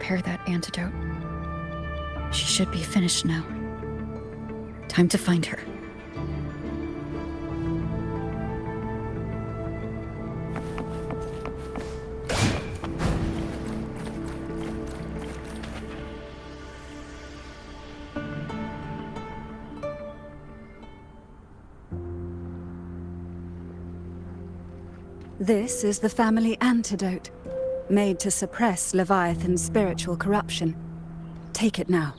prepare that antidote. She should be finished now. Time to find her. This is the family antidote, made to suppress Leviathan's spiritual corruption. Take it now.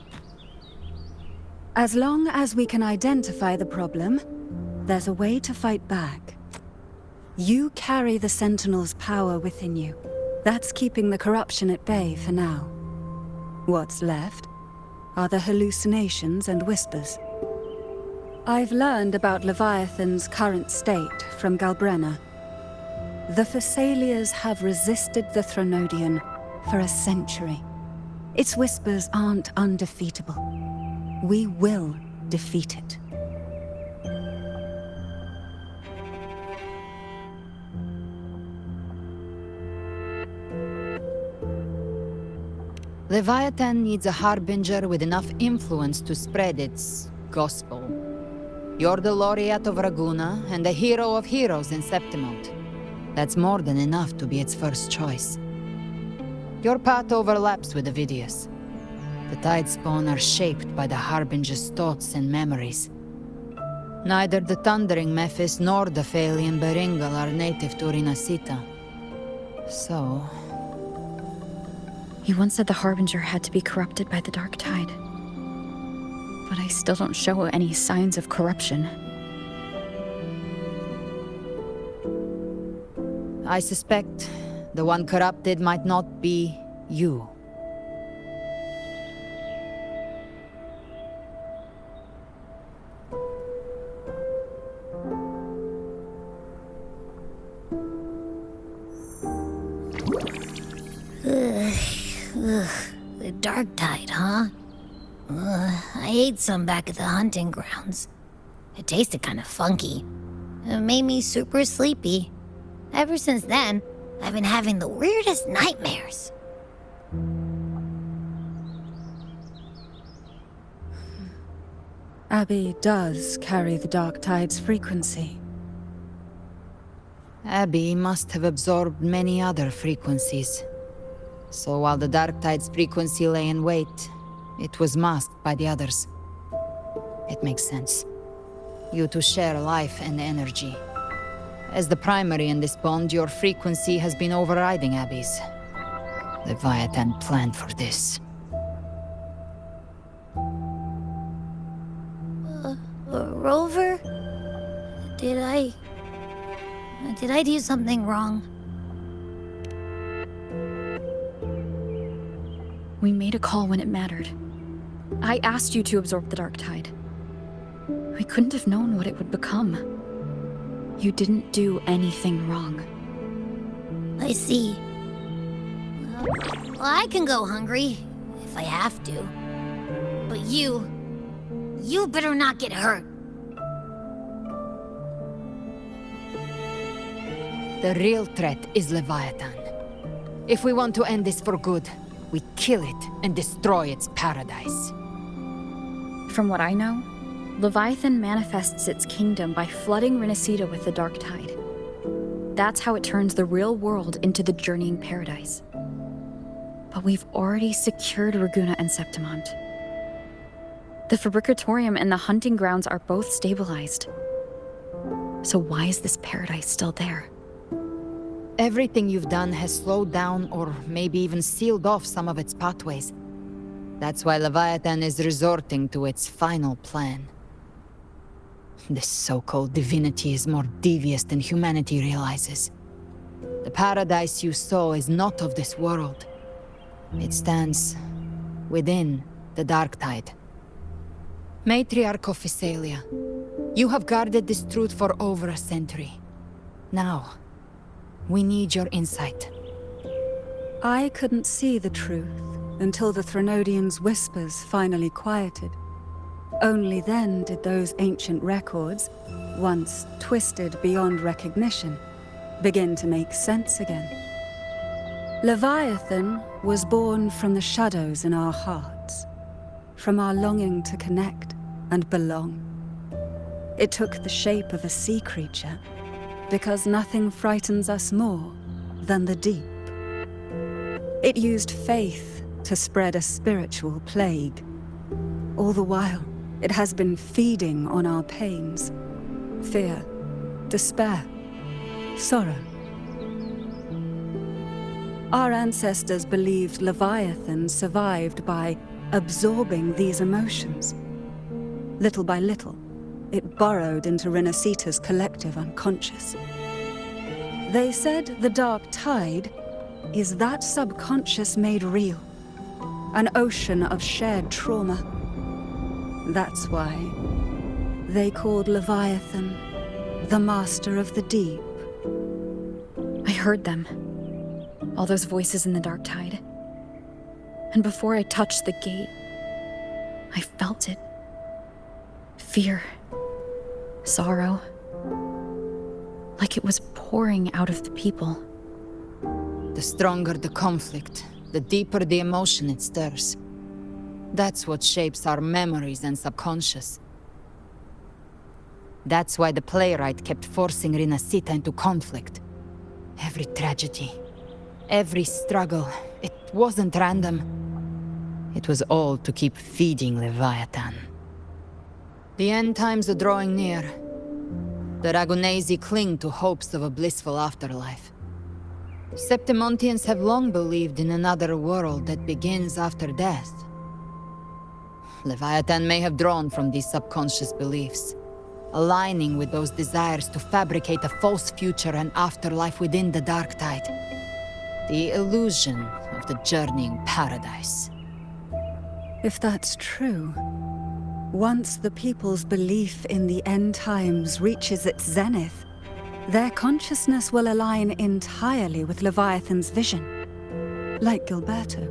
As long as we can identify the problem, there's a way to fight back. You carry the Sentinel's power within you. That's keeping the corruption at bay for now. What's left are the hallucinations and whispers. I've learned about Leviathan's current state from Galbrenna. The Thessalias have resisted the Thronodian for a century. Its whispers aren't undefeatable. We will defeat it. Leviathan needs a harbinger with enough influence to spread its gospel. You're the laureate of Raguna and the hero of heroes in Septimont. That's more than enough to be its first choice. Your path overlaps with Ovidius. The Tidespawn are shaped by the Harbinger's thoughts and memories. Neither the Thundering Mephis nor the Phalian Beringal are native to Rinasita. So... You once said the Harbinger had to be corrupted by the Dark Tide. But I still don't show any signs of corruption. I suspect the one corrupted might not be you. The Dark Tide, huh? I ate some back at the hunting grounds. It tasted kind of funky. It made me super sleepy. Ever since then, I've been having the weirdest nightmares. Abby does carry the Dark Tide's frequency. Abby must have absorbed many other frequencies. So while the Dark Tide's frequency lay in wait, it was masked by the others. It makes sense. You two share life and energy. As the primary in this bond, your frequency has been overriding Abby's. Leviathan planned for this. Rover? Did I do something wrong? We made a call when it mattered. I asked you to absorb the Dark Tide. We couldn't have known what it would become. You didn't do anything wrong. I see. Well, I can go hungry, if I have to. But you better not get hurt. The real threat is Leviathan. If we want to end this for good, we kill it and destroy its paradise. From what I know, Leviathan manifests its kingdom by flooding Rinasita with the Dark Tide. That's how it turns the real world into the journeying paradise. But we've already secured Raguna and Septimont. The Fabricatorium and the hunting grounds are both stabilized. So why is this paradise still there? Everything you've done has slowed down or maybe even sealed off some of its pathways. That's why Leviathan is resorting to its final plan. This so-called divinity is more devious than humanity realizes. The paradise you saw is not of this world. It stands within the Dark Tide. Matriarch of Physalia, you have guarded this truth for over a century. Now, we need your insight. I couldn't see the truth until the Thronodian's whispers finally quieted. Only then did those ancient records, once twisted beyond recognition, begin to make sense again. Leviathan was born from the shadows in our hearts, from our longing to connect and belong. It took the shape of a sea creature, because nothing frightens us more than the deep. It used faith to spread a spiritual plague. All the while, it has been feeding on our pains, fear, despair, sorrow. Our ancestors believed Leviathan survived by absorbing these emotions. Little by little, it burrowed into Renacita's collective unconscious. They said the dark tide is that subconscious made real, an ocean of shared trauma. That's why they called Leviathan the Master of the Deep. I heard them. All those voices in the dark tide. And before I touched the gate, I felt it. Fear. Sorrow. Like it was pouring out of the people. The stronger the conflict, the deeper the emotion it stirs. That's what shapes our memories and subconscious. That's why the playwright kept forcing Renacita into conflict. Every tragedy, every struggle, it wasn't random. It was all to keep feeding Leviathan. The end times are drawing near. The Ragunesi cling to hopes of a blissful afterlife. Septimontians have long believed in another world that begins after death. Leviathan may have drawn from these subconscious beliefs, aligning with those desires to fabricate a false future and afterlife within the dark tide. The illusion of the journeying paradise. If that's true, once the people's belief in the end times reaches its zenith, their consciousness will align entirely with Leviathan's vision, like Gilberto,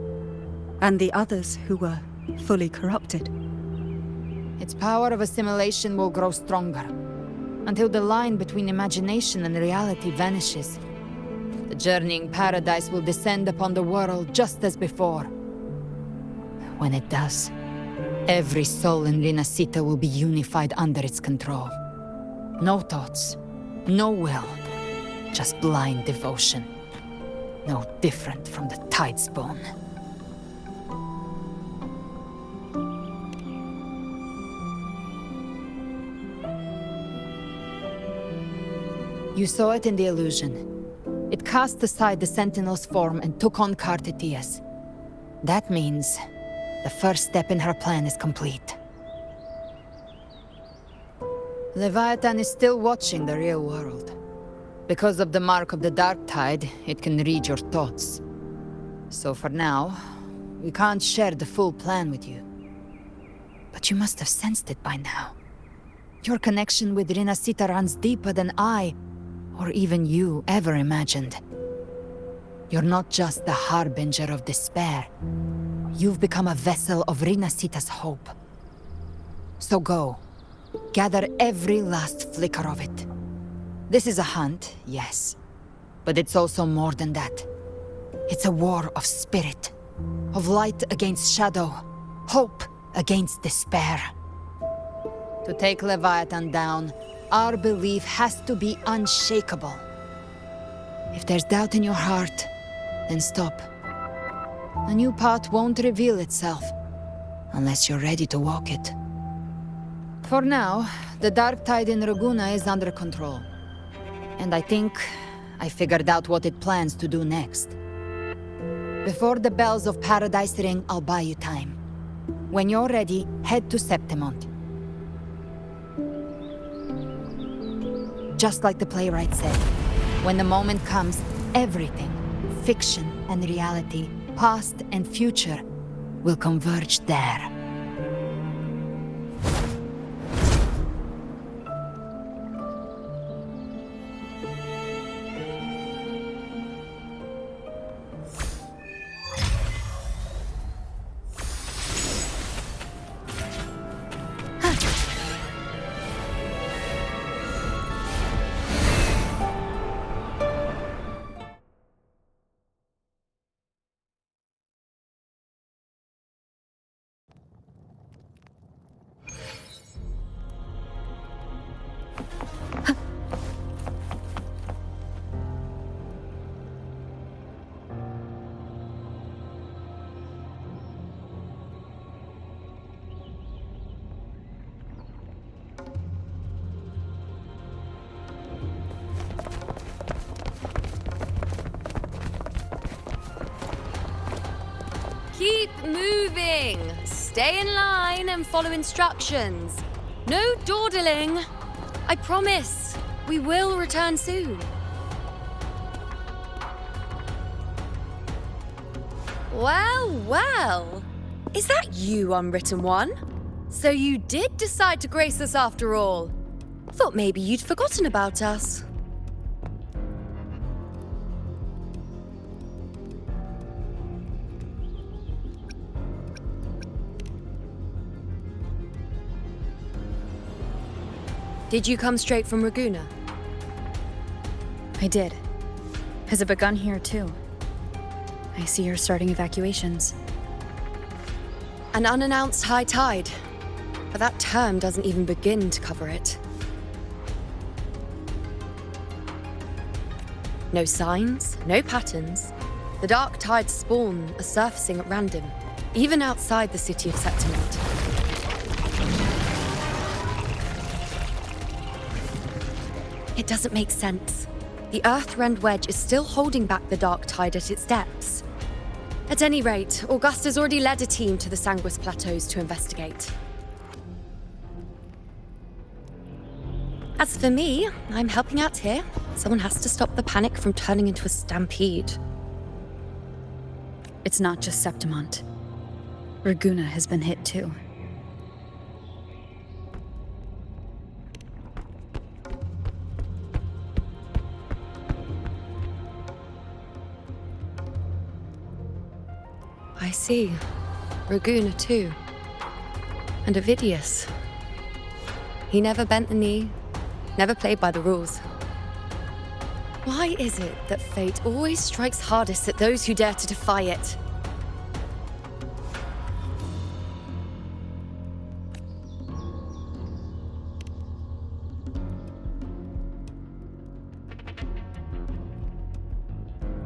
and the others who were fully corrupted. Its power of assimilation will grow stronger, until the line between imagination and reality vanishes. The journeying paradise will descend upon the world just as before. When it does, every soul in Renacita will be unified under its control. No thoughts, no will, just blind devotion. No different from the Tidespawn. You saw it in the illusion. It cast aside the Sentinel's form and took on Cartetias. That means the first step in her plan is complete. Leviathan is still watching the real world. Because of the mark of the dark tide, it can read your thoughts. So for now, we can't share the full plan with you. But you must have sensed it by now. Your connection with Renacita runs deeper than I, or even you, ever imagined. You're not just the harbinger of despair. You've become a vessel of Renacita's hope. So go. Gather every last flicker of it. This is a hunt, yes. But it's also more than that. It's a war of spirit. Of light against shadow. Hope against despair. To take Leviathan down, our belief has to be unshakable. If there's doubt in your heart, then stop. A new path won't reveal itself, unless you're ready to walk it. For now, the dark tide in Raguna is under control. And I think I figured out what it plans to do next. Before the bells of Paradise ring, I'll buy you time. When you're ready, head to Septimont. Just like the playwright said, when the moment comes, everything, fiction and reality, past and future, will converge there. Keep moving. Stay in line and follow instructions. No dawdling. I promise, we will return soon. Well, well. Is that you, Unwritten One? So you did decide to grace us after all. Thought maybe you'd forgotten about us. Did you come straight from Raguna? I did. Has it begun here, too? I see you're starting evacuations. An unannounced high tide. But that term doesn't even begin to cover it. No signs, no patterns. The dark tide's spawn are surfacing at random, even outside the city of Septimont. It doesn't make sense. The Earthrend Wedge is still holding back the dark tide at its depths. At any rate, Augusta's already led a team to the Sanguis Plateaus to investigate. As for me, I'm helping out here. Someone has to stop the panic from turning into a stampede. It's not just Septimont. Raguna has been hit too. I see. Raguna too. And Ovidius. He never bent the knee, never played by the rules. Why is it that fate always strikes hardest at those who dare to defy it?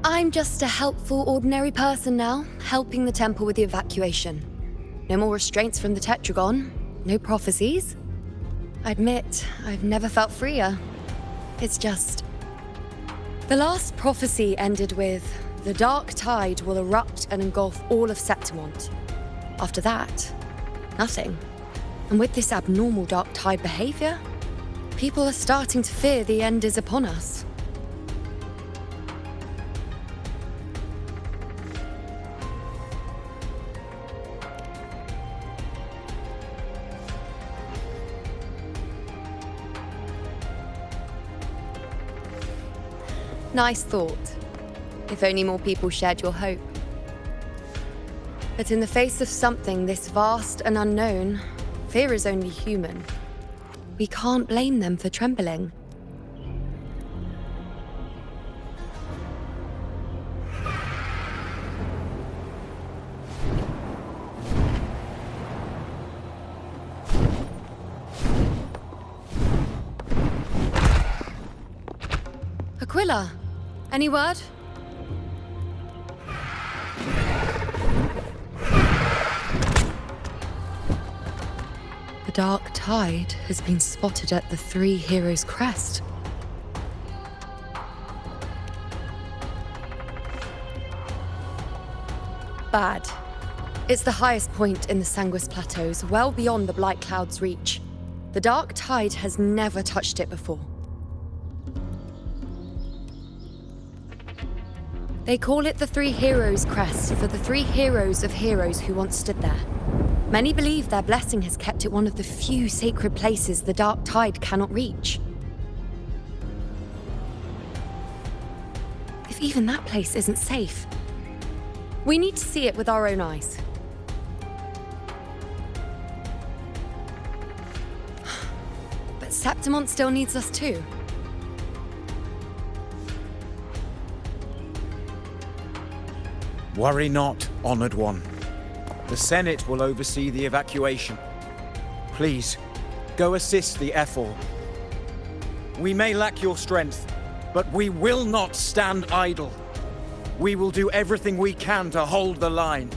I'm just a helpful, ordinary person now, helping the temple with the evacuation. No more restraints from the Tetragon, no prophecies. I admit, I've never felt freer. It's just... The last prophecy ended with, the dark tide will erupt and engulf all of Septimont. After that, nothing. And with this abnormal dark tide behavior, people are starting to fear the end is upon us. Nice thought. If only more people shared your hope. But in the face of something this vast and unknown, fear is only human. We can't blame them for trembling. Aquila, any word? The dark tide has been spotted at the Three Heroes' crest. Bad. It's the highest point in the Sanguis Plateaus, well beyond the Blight Cloud's reach. The dark tide has never touched it before. They call it the Three Heroes' Crest for the three heroes of heroes who once stood there. Many believe their blessing has kept it one of the few sacred places the dark tide cannot reach. If even that place isn't safe, we need to see it with our own eyes. But Septimont still needs us too. Worry not, Honored One. The Senate will oversee the evacuation. Please, go assist the Ethel. We may lack your strength, but we will not stand idle. We will do everything we can to hold the line.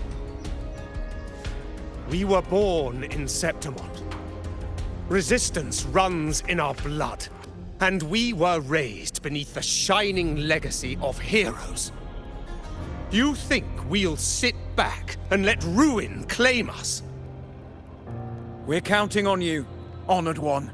We were born in Septimont. Resistance runs in our blood, and we were raised beneath the shining legacy of heroes. You think we'll sit back and let ruin claim us. We're counting on you, Honored One.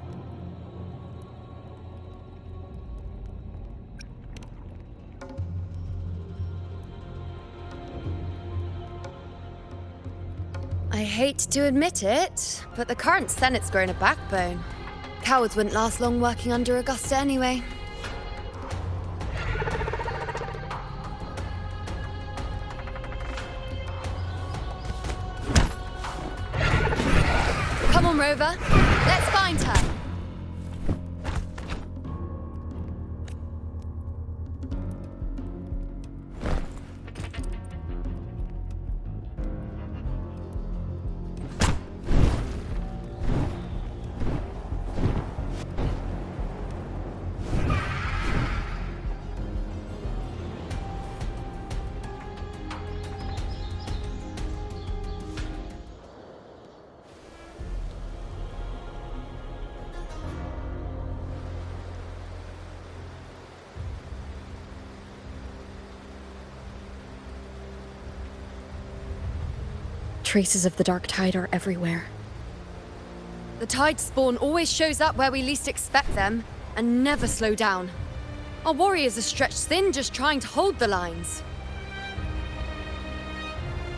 I hate to admit it, but the current Senate's grown a backbone. Cowards wouldn't last long working under Augusta anyway. Come on, Rover. Let's find her. Traces of the dark tide are everywhere. The tide spawn always shows up where we least expect them, and never slow down. Our warriors are stretched thin just trying to hold the lines.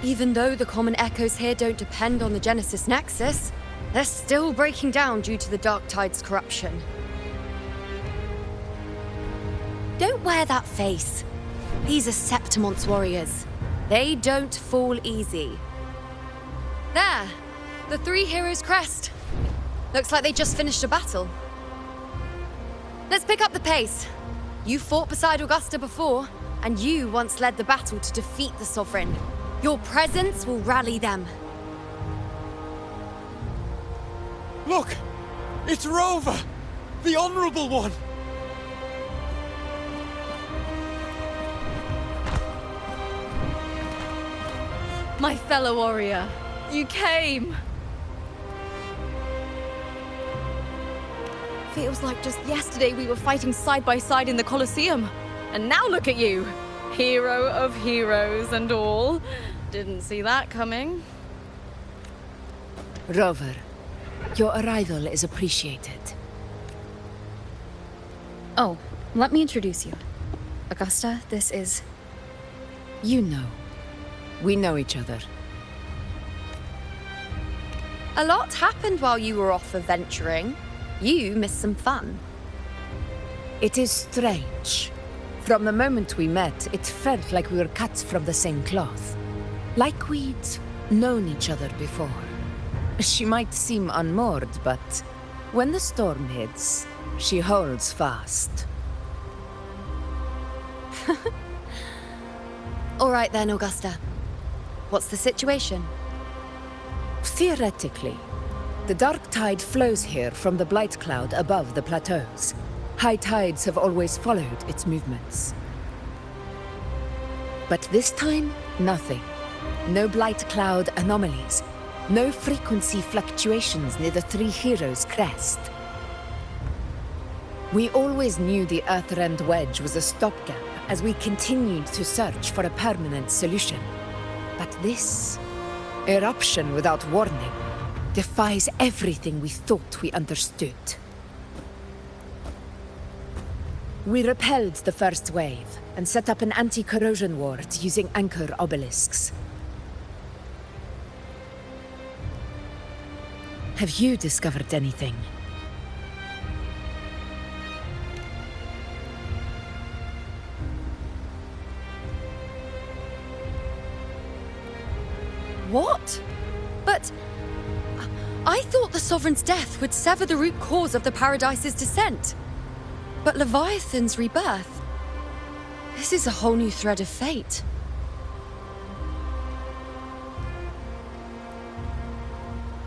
Even though the common echoes here don't depend on the Genesis Nexus, they're still breaking down due to the dark tide's corruption. Don't wear that face. These are Septimon's warriors. They don't fall easy. There! The three heroes' crest. Looks like they just finished a battle. Let's pick up the pace. You fought beside Augusta before, and you once led the battle to defeat the Sovereign. Your presence will rally them. Look! It's Rover! The Honorable One! My fellow warrior, you came! Feels like just yesterday we were fighting side by side in the Colosseum. And now look at you! Hero of heroes and all. Didn't see that coming. Rover, your arrival is appreciated. Oh, let me introduce you. Augusta, this is... You know. We know each other. A lot happened while you were off adventuring. You missed some fun. It is strange. From the moment we met, it felt like we were cut from the same cloth. Like we'd known each other before. She might seem unmoored, but when the storm hits, she holds fast. All right then, Augusta. What's the situation? Theoretically, the dark tide flows here from the blight cloud above the plateaus. High tides have always followed its movements. But this time, nothing. No blight cloud anomalies. No frequency fluctuations near the Three Heroes' crest. We always knew the Earthrend Wedge was a stopgap as we continued to search for a permanent solution. But this eruption without warning defies everything we thought we understood. We repelled the first wave and set up an anti-corrosion ward using anchor obelisks. Have you discovered anything? What? But... I thought the Sovereign's death would sever the root cause of the Paradise's descent. But Leviathan's rebirth... This is a whole new thread of fate.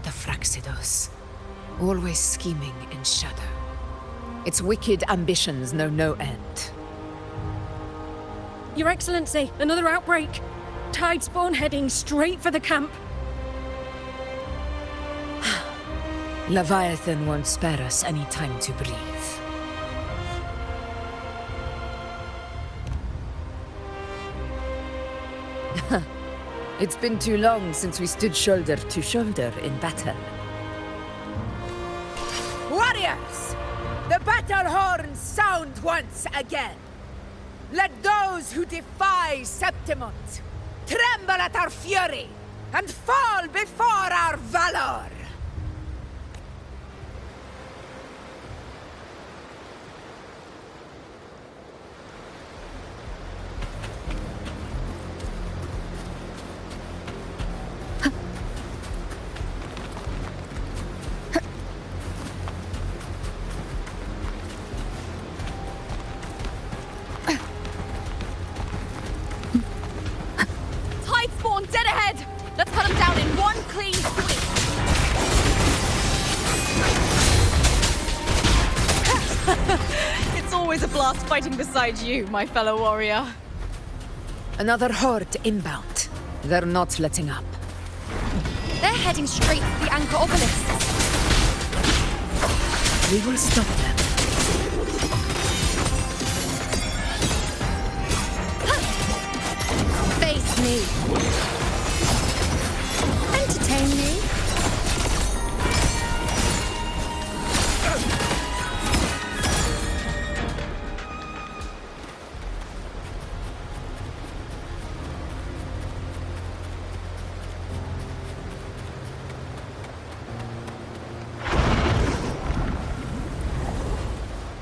The Fraxidos. Always scheming in shadow. Its wicked ambitions know no end. Your Excellency, another outbreak. Tide spawn heading straight for the camp. Leviathan won't spare us any time to breathe. It's been too long since we stood shoulder to shoulder in battle. Warriors! The battle horns sound once again! Let those who defy Septimont tremble at our fury and fall before our valor! Tide spawn dead ahead! Let's cut them down in one clean sweep! It's always a blast fighting beside you, my fellow warrior. Another horde inbound. They're not letting up. They're heading straight for the anchor obelisks. We will stop them. Face me. Entertain me.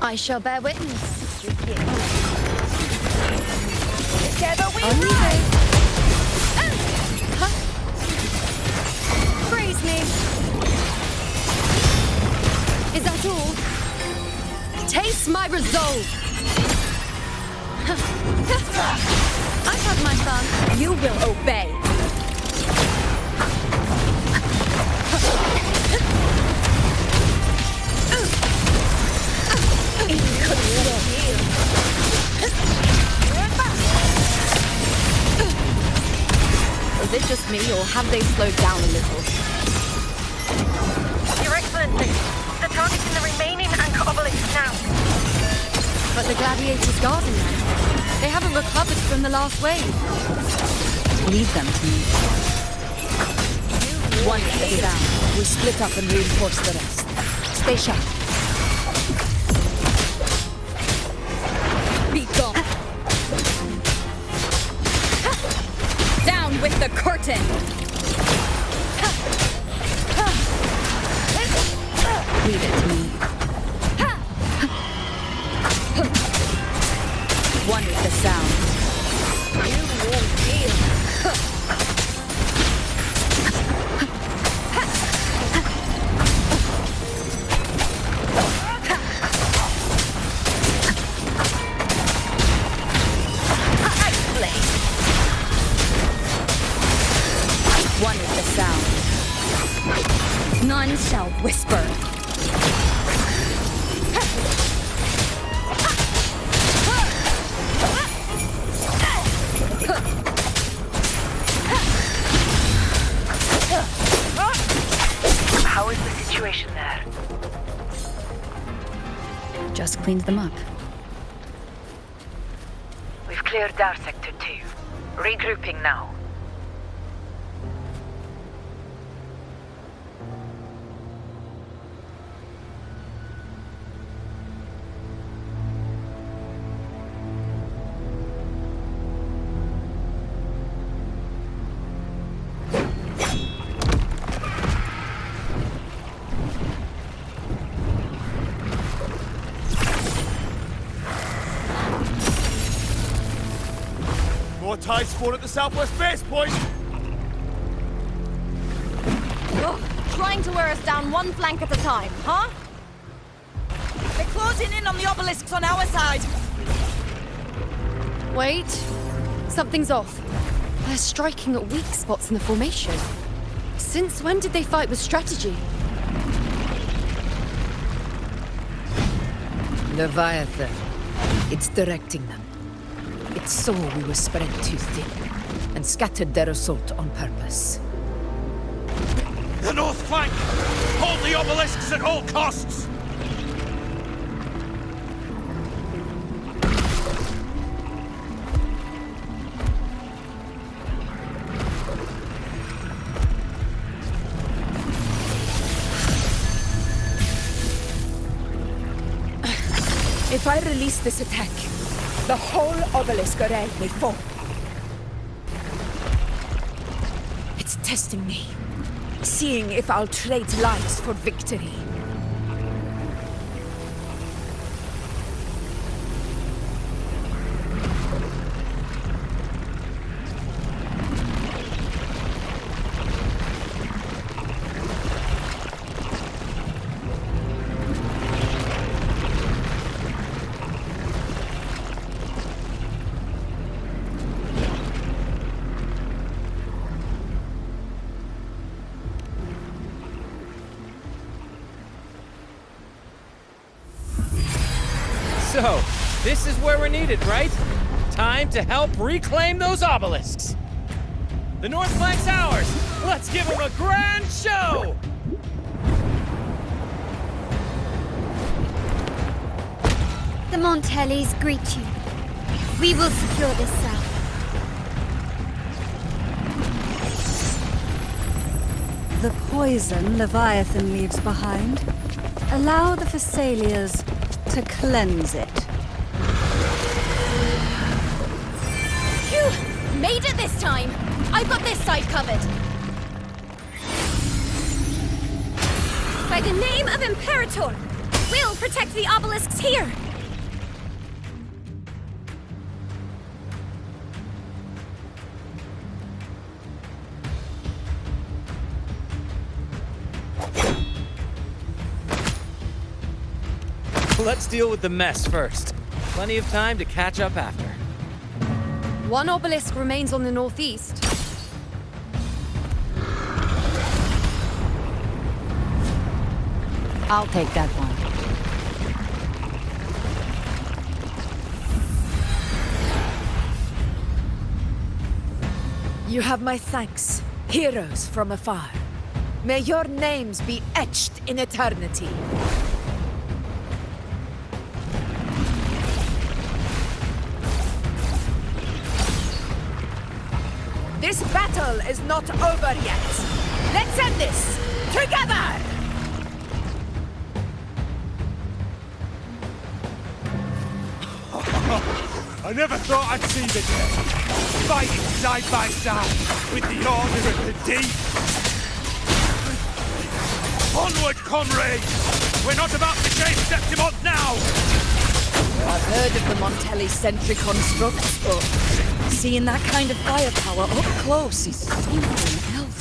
I shall bear witness. Together we Only rise! Praise me. Is that all? Taste my resolve. I've had my fun. You will obey. Is it just me, or have they slowed down a little? Your Excellency, they're targeting the remaining anchor obelisks now. But the gladiators guarding them. They haven't recovered from the last wave. Leave them to me. One is down. We split up and reinforce the rest. Stay sharp. Be gone. Down with the curtain. Leave it to me. One with the sound. You won't feel. One with the sound. None shall whisper. How is the situation there? Just cleaned them up. We've cleared our sector too. Regrouping now. More tide spawn at the southwest base point! Ugh, trying to wear us down one flank at a time, huh? They're closing in on the obelisks on our side! Wait. Something's off. They're striking at weak spots in the formation. Since when did they fight with strategy? Leviathan. It's directing them. It saw we were spread too thin, and scattered their assault on purpose. The north flank! Hold the obelisks at all costs! If I release this attack, the whole obelisk array may fall. It's testing me, seeing if I'll trade lives for victory. So, this is where we're needed, right? Time to help reclaim those obelisks. The North Flank's ours! Let's give them a grand show! The Montellis greet you. We will secure this cell. The poison Leviathan leaves behind, allow the Thessalians to cleanse it. Phew! Made it this time! I've got this side covered. By the name of Imperator, we'll protect the obelisks here! Let's deal with the mess first. Plenty of time to catch up after. One obelisk remains on the northeast. I'll take that one. You have my thanks, heroes from afar. May your names be etched in eternity. This battle is not over yet. Let's end this together! I never thought I'd see the day. Fighting side by side with the Order of the Deep. Onward, comrades! We're not about to shame Septimont now! I've heard of the Montelli-centric constructs, but seeing that kind of firepower up close is something else.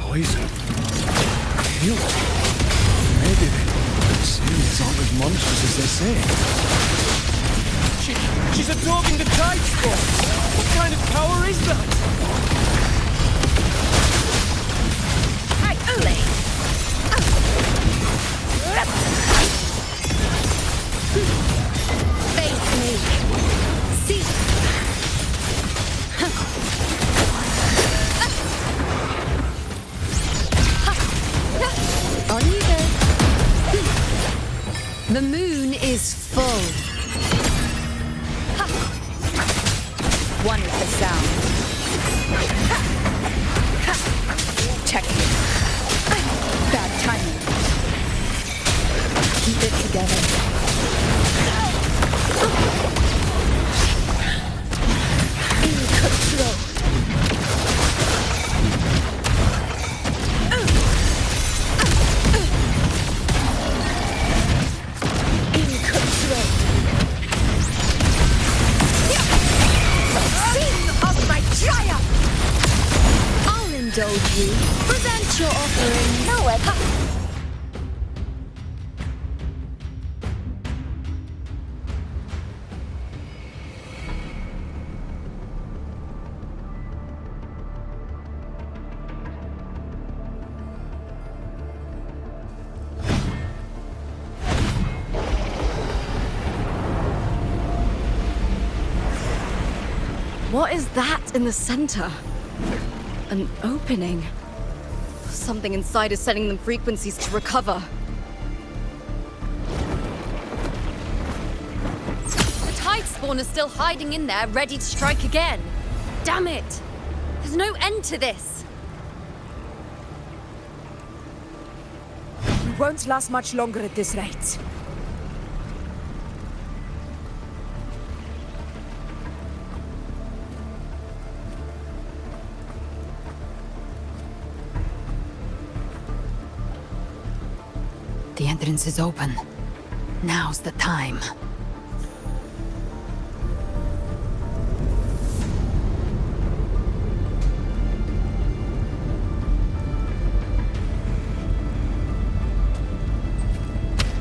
Poison. Kill. Maybe the Thessalians aren't as monstrous as they say. She's absorbing the tide storm! What kind of power is that? Hey, Ule! Face me! See! On you go! The moon is full. One is the sound. Check. Bad timing. Keep it together. In control. In control. Sin of my triumph! I'll indulge you. Present your offering. No, What is that in the center? An opening. Something inside is sending them frequencies to recover. The tide spawn is still hiding in there, ready to strike again. Damn it! There's no end to this. won't last much longer at this rate. The entrance is open. Now's the time.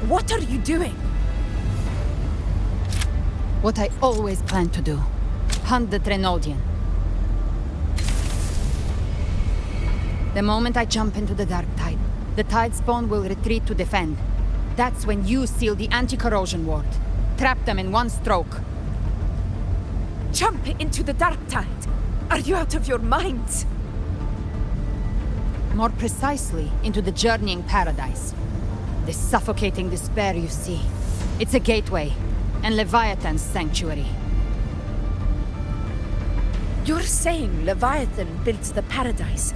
What are you doing? What I always planned to do. Hunt the Trenodian. The moment I jump into the dark tide, the tide spawn will retreat to defend. That's when you seal the anti-corrosion ward. Trap them in one stroke. Jump into the dark tide? Are you out of your mind? More precisely, into the journeying paradise. The suffocating despair you see. It's a gateway, and Leviathan's sanctuary. You're saying Leviathan built the paradise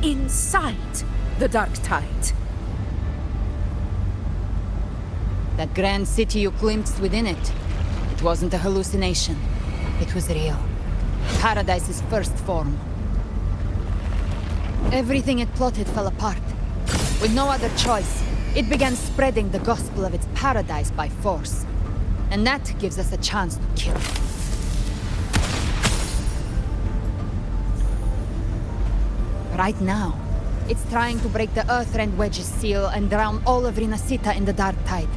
inside the dark tide? That grand city you glimpsed within it, it wasn't a hallucination. It was real. Paradise's first form. Everything it plotted fell apart. With no other choice, it began spreading the gospel of its paradise by force. And that gives us a chance to kill it. Right now, it's trying to break the Earthrend Wedge's seal and drown all of Rinasita in the dark tide.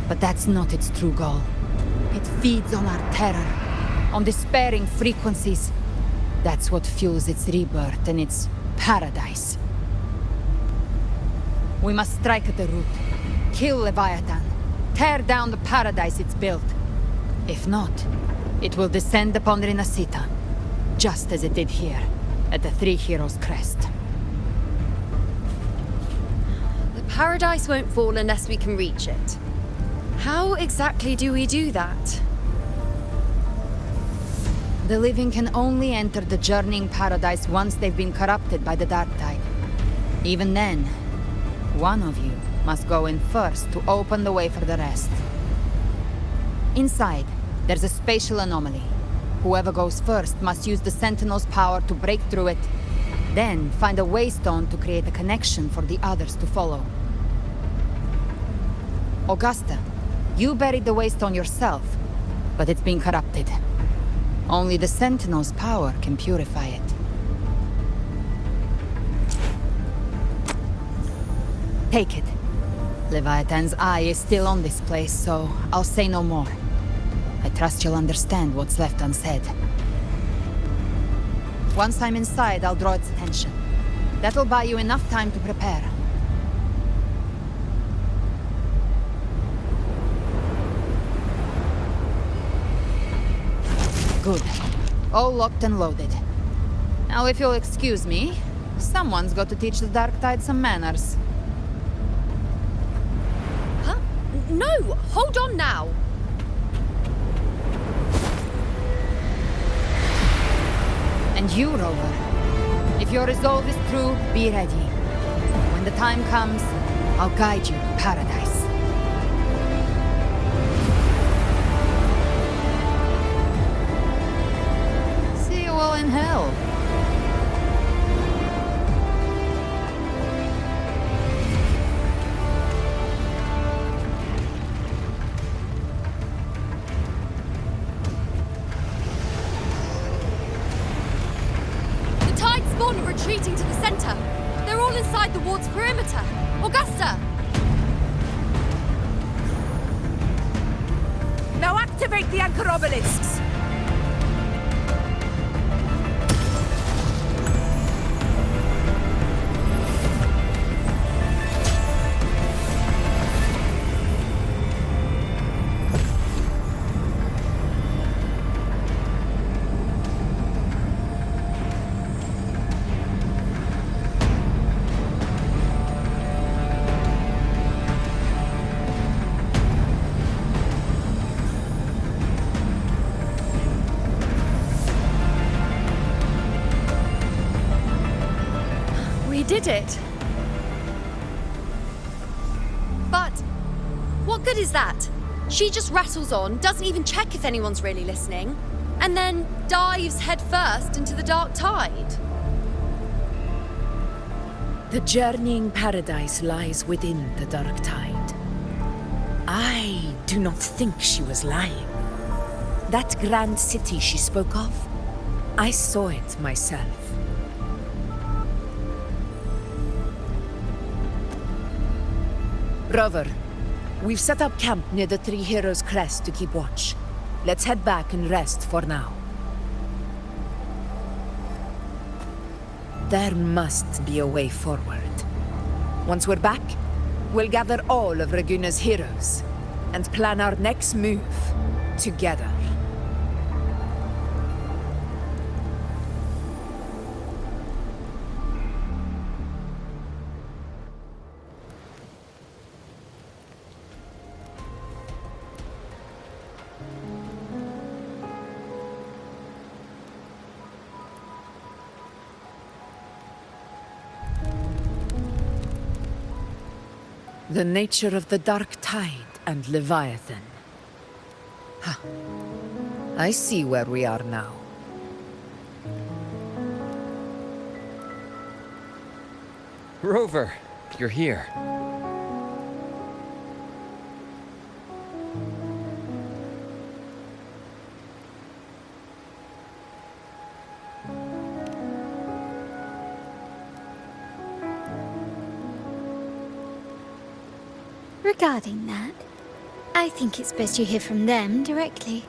But that's not its true goal. It feeds on our terror, on despairing frequencies. That's what fuels its rebirth and its paradise. We must strike at the root, kill Leviathan, tear down the paradise it's built. If not, it will descend upon Rinasita, just as it did here, at the Three Heroes' Crest. The paradise won't fall unless we can reach it. How exactly do we do that? The living can only enter the journeying paradise once they've been corrupted by the dark tide. Even then, one of you must go in first to open the way for the rest. Inside, there's a spatial anomaly. Whoever goes first must use the Sentinel's power to break through it, then find a waystone to create a connection for the others to follow. Augusta, you buried the waystone yourself, but it's been corrupted. Only the Sentinel's power can purify it. Take it. Leviathan's eye is still on this place, so I'll say no more. I trust you'll understand what's left unsaid. Once I'm inside, I'll draw its attention. That'll buy you enough time to prepare. Good. All locked and loaded. Now, if you'll excuse me, someone's got to teach the Dark Tide some manners. Huh? No! Hold on now! And you, Rover. If your resolve is true, be ready. When the time comes, I'll guide you to paradise. See you all in hell. Spawn are retreating to the center. They're all inside the ward's perimeter. Augusta! Now activate the anchor obelisks! We did it. What good is that? She just rattles on, doesn't even check if anyone's really listening, and then dives headfirst into the dark tide. The journeying paradise lies within the dark tide. I do not think she was lying. That grand city she spoke of, I saw it myself. Rover, we've set up camp near the Three Heroes Crest to keep watch. Let's head back and rest for now. There must be a way forward. Once we're back, we'll gather all of Raguna's heroes and plan our next move together. The nature of the dark tide and Leviathan. Huh. I see where we are now. Rover, you're here. Regarding that, I think it's best you hear from them directly.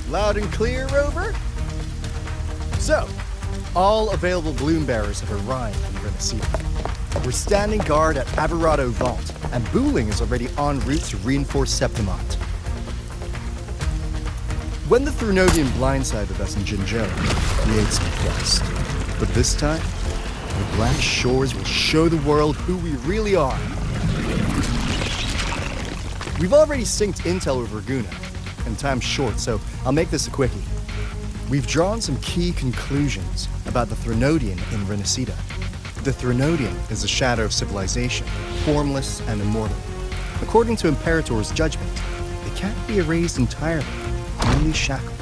Loud and clear, Rover? So, all available bloom bearers have arrived in Renesita. We're standing guard at Averado Vault, and Booling is already en route to reinforce Septimont. When the Thrunodian blindsided us in Jinzhou, we ate some quest. But this time, the Black Shores will show the world who we really are. We've already synced intel with Raguna, and time's short, so I'll make this a quickie. We've drawn some key conclusions about the Thrunodian in Renesita. The Thrunodian is a shadow of civilization, formless and immortal. According to Imperator's judgment, they can't be erased entirely, only shackled.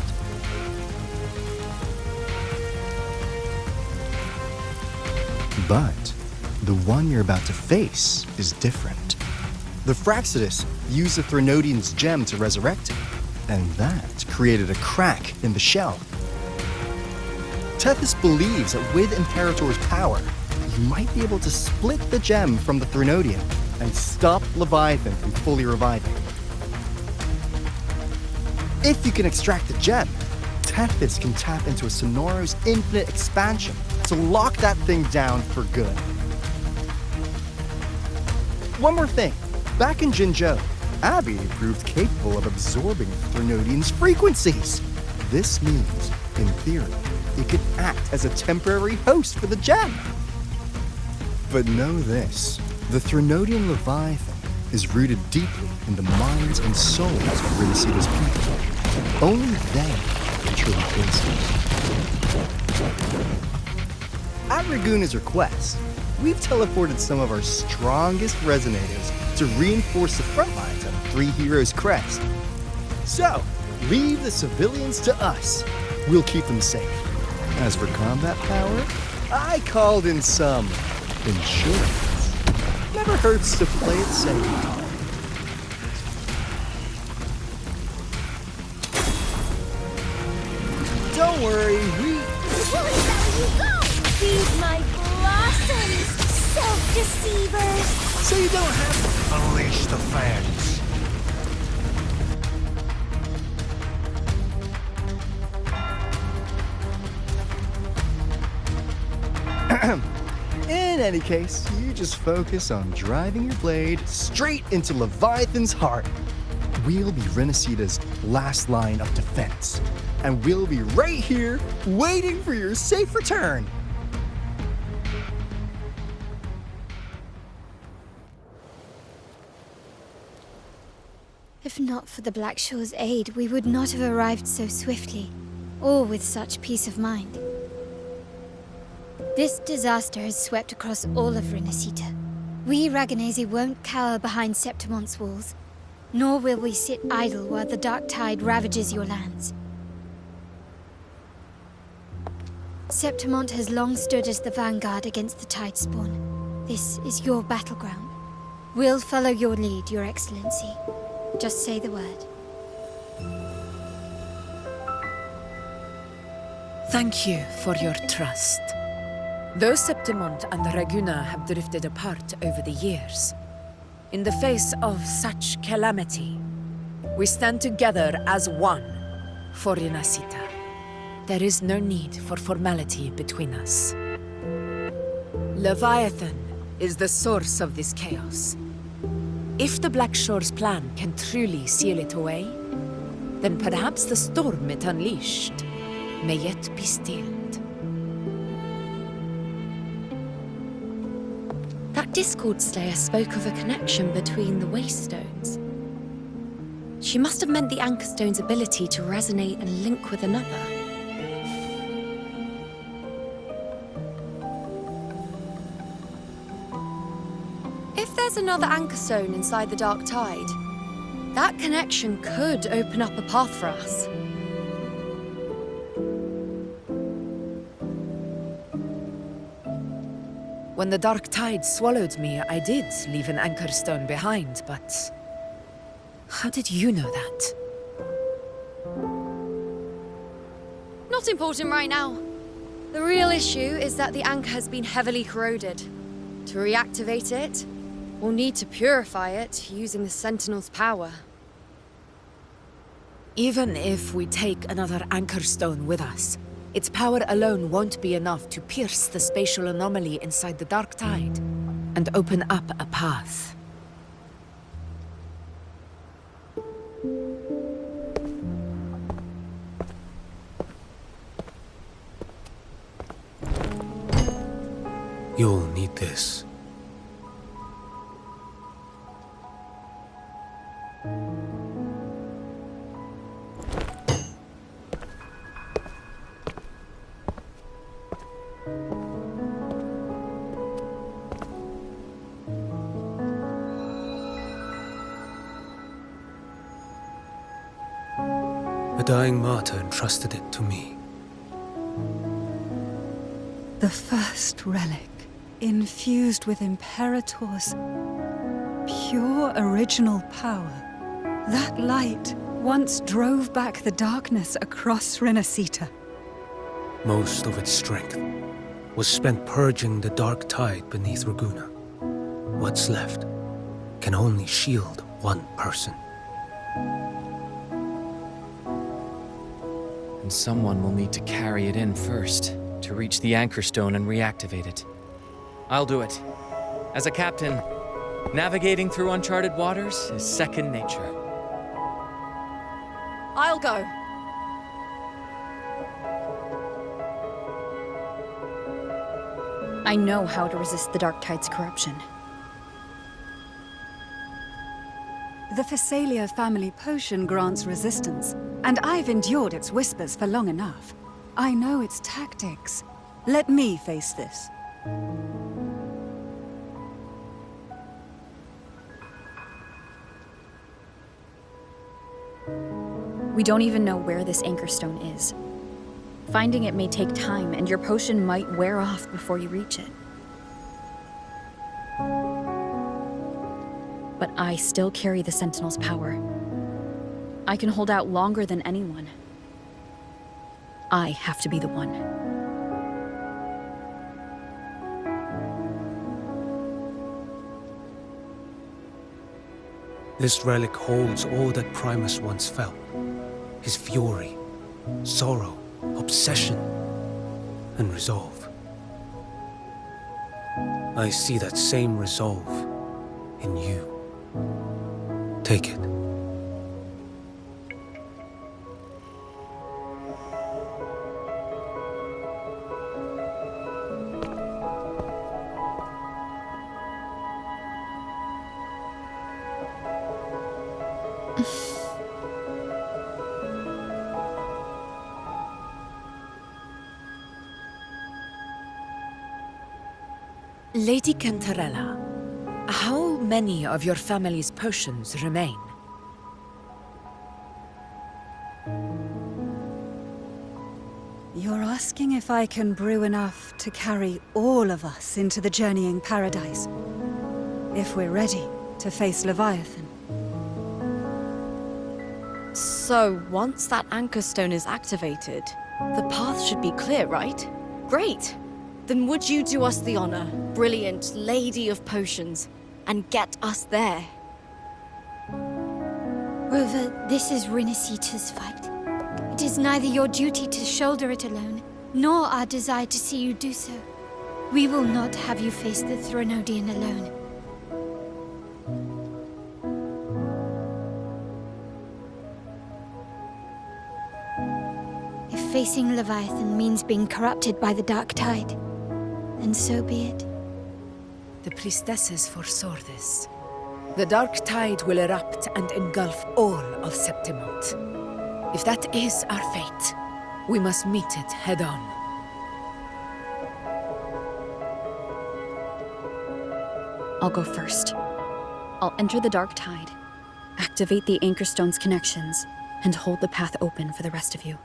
But the one you're about to face is different. The Fraxidus used the Thrunodian's gem to resurrect him, and that created a crack in the shell. Tethys believes that with Imperator's power, you might be able to split the gem from the Thrunodian and stop Leviathan from fully reviving. If you can extract the gem, Tethys can tap into a Sonoro's infinite expansion to lock that thing down for good. One more thing. Back in Jinzhou, Abby proved capable of absorbing Thrunodian's frequencies. This means, in theory, it could act as a temporary host for the gem. But know this, the Thrunodian Leviathan is rooted deeply in the minds and souls of Renesita's people. Only they can truly face it. At Raguna's request, we've teleported some of our strongest resonators to reinforce the front lines of Three Heroes Crest. So, leave the civilians to us. We'll keep them safe. As for combat power, I called in some insurance. Never hurts to play it safe. Don't worry, we... Feed my blossoms, self-deceivers! So you don't have to unleash the fans. any case, you just focus on driving your blade straight into Leviathan's heart. We'll be Renacita's last line of defense, and we'll be right here waiting for your safe return. If not for the Black Shore's aid, we would not have arrived so swiftly, or with such peace of mind. This disaster has swept across all of Renacita. We Raganazi won't cower behind Septimont's walls, nor will we sit idle while the dark tide ravages your lands. Septimont has long stood as the vanguard against the Tidespawn. This is your battleground. We'll follow your lead, Your Excellency. Just say the word. Thank you for your trust. Though Septimont and Raguna have drifted apart over the years, in the face of such calamity, we stand together as one for Renacita. There is no need for formality between us. Leviathan is the source of this chaos. If the Black Shore's plan can truly seal it away, then perhaps the storm it unleashed may yet be stilled. That Discord Slayer spoke of a connection between the Waystones. She must have meant the Anchor Stone's ability to resonate and link with another. If there's another Anchor Stone inside the Dark Tide, that connection could open up a path for us. When the Dark Tide swallowed me, I did leave an Anchor Stone behind, but... how did you know that? Not important right now. The real issue is that the anchor has been heavily corroded. To reactivate it, we'll need to purify it using the Sentinel's power. Even if we take another Anchor Stone with us, its power alone won't be enough to pierce the spatial anomaly inside the Dark Tide and open up a path. You'll need this. A dying martyr entrusted it to me. The first relic, infused with Imperator's pure original power. That light once drove back the darkness across Renacita. Most of its strength was spent purging the dark tide beneath Raguna. What's left can only shield one person. And someone will need to carry it in first, to reach the Anchor Stone and reactivate it. I'll do it. As a captain, navigating through uncharted waters is second nature. I'll go. I know how to resist the Dark Tide's corruption. The Phasalia family potion grants resistance, and I've endured its whispers for long enough. I know its tactics. Let me face this. We don't even know where this Anchor Stone is. Finding it may take time, and your potion might wear off before you reach it. But I still carry the Sentinel's power. I can hold out longer than anyone. I have to be the one. This relic holds all that Primus once felt. His fury, sorrow, obsession, and resolve. I see that same resolve in you. Take it. Lady Cantarella, how many of your family's potions remain? You're asking if I can brew enough to carry all of us into the journeying paradise. If we're ready to face Leviathan. So, once that anchor stone is activated, the path should be clear, right? Great! Then would you do us the honor, brilliant Lady of Potions, and get us there? Rover, this is Rinasita's fight. It is neither your duty to shoulder it alone, nor our desire to see you do so. We will not have you face the Threnodian alone. If facing Leviathan means being corrupted by the Dark Tide, then so be it. The priestesses foresaw this. The Dark Tide will erupt and engulf all of Septimont. If that is our fate, we must meet it head-on. I'll go first. I'll enter the Dark Tide, activate the Anchor Stone's connections, and hold the path open for the rest of you.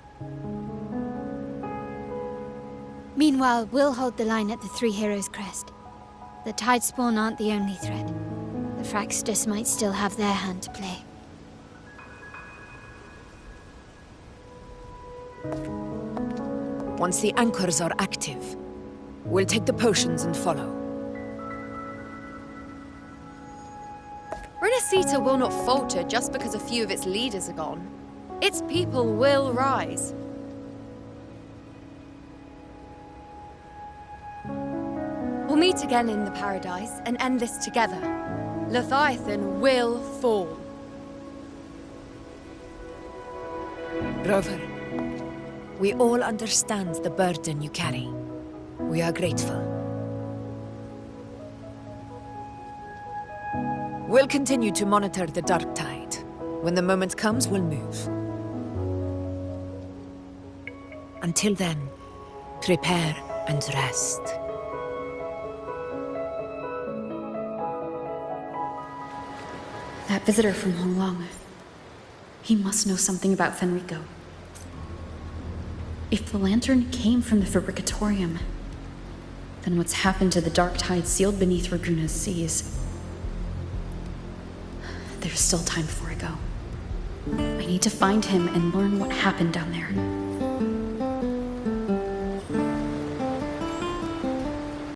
Meanwhile, we'll hold the line at the Three Heroes Crest. The Tidespawn aren't the only threat. The Fraxtus might still have their hand to play. Once the anchors are active, we'll take the potions and follow. Renacita will not falter just because a few of its leaders are gone. Its people will rise. We'll meet again in the paradise and end this together. Leviathan will fall. Rover, we all understand the burden you carry. We are grateful. We'll continue to monitor the Dark Tide. When the moment comes, we'll move. Until then, prepare and rest. That visitor from Honglong. He must know something about Fenrico. If the lantern came from the Fabricatorium, then what's happened to the Dark Tide sealed beneath Raguna's seas? There's still time before I go. I need to find him and learn what happened down there.